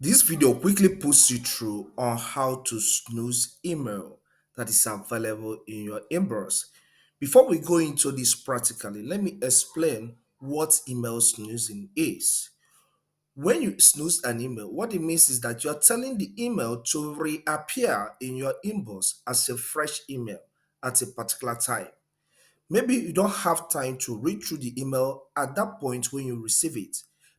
This video quickly puts you through on how to snooze email that is available in your inbox. Before we go into this practically, let me explain what email snoozing is. When you snooze an email, what it means is that you're telling the email to reappear in your inbox as a fresh email at a particular time. Maybe you don't have time to read through the email at that point when you receive it,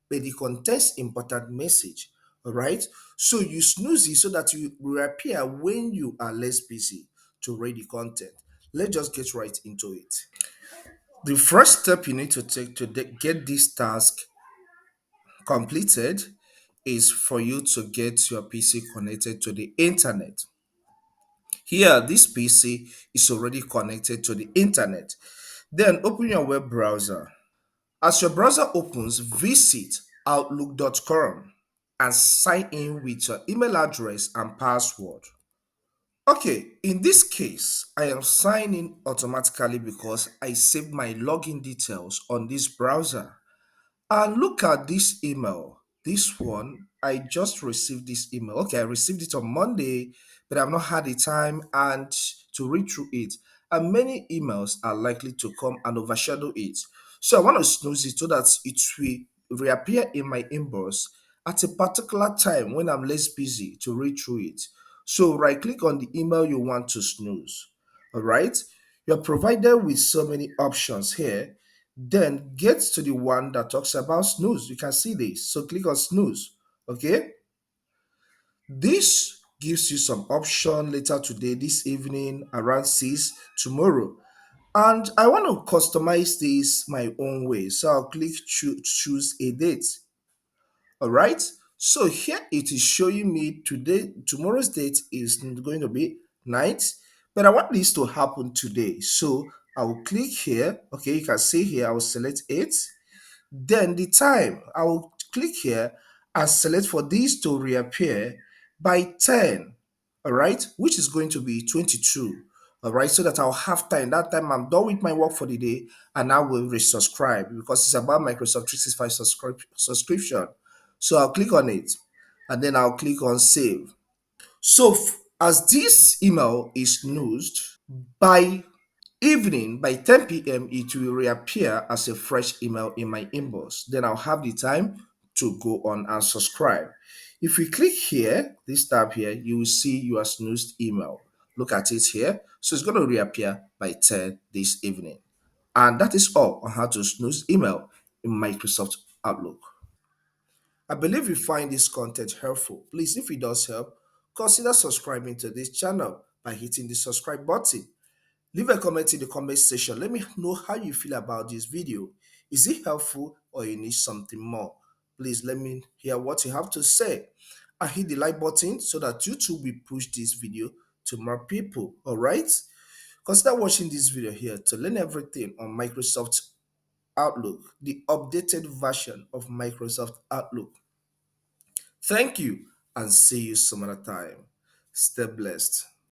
but it contains important message. All right. So you snooze it so that you reappear when you are less busy to read the content. Let's just get right into it. The first step you need to take to get this task completed is for you to get your PC connected to the internet. Here, this PC is already connected to the internet. Then open your web browser. As your browser opens, visit outlook.com and sign in with your email address and password. Okay, in this case, I am signing automatically because I saved my login details on this browser. And look at this email. This one, I just received this email. Okay, I received it on Monday, but I've not had the time and to read through it. And many emails are likely to come and overshadow it. So I want to snooze it so that it will reappear in my inbox at a particular time when I'm less busy to read through it. So right click on the email you want to snooze. All right. You're provided with so many options here, then get to the one that talks about snooze. You can see this. So click on snooze. Okay. This gives you some option later today, this evening, around 6 tomorrow. And I want to customize this my own way. So I'll click choose a date. All right. So here it is showing me today, tomorrow's date is going to be night, but I want this to happen today. So I will click here. Okay, you can see here, I will select it. Then the time, I will click here and select for this to reappear by 10, all right, which is going to be 22, all right, so that I'll have time. That time I'm done with my work for the day and I will resubscribe because it's about Microsoft 365 subscription. So I'll click on it and then I'll click on save. So as this email is used by evening, by 10 p.m., it will reappear as a fresh email in my inbox. Then I'll have the time to go on and subscribe. If we click here, this tab here, you will see your snoozed email. Look at it here. So it's going to reappear by 10 this evening. And that is all on how to snooze email in Microsoft Outlook. I believe you find this content helpful. Please, if it does help, consider subscribing to this channel by hitting the subscribe button. Leave a comment in the comment section. Let me know how you feel about this video. Is it helpful or you need something more? Please let me hear what you have to say. And hit the like button so that YouTube will push this video to more people. All right? Consider watching this video here to learn everything on Microsoft Outlook, the updated version of Microsoft Outlook. Thank you and see you some other time. Stay blessed.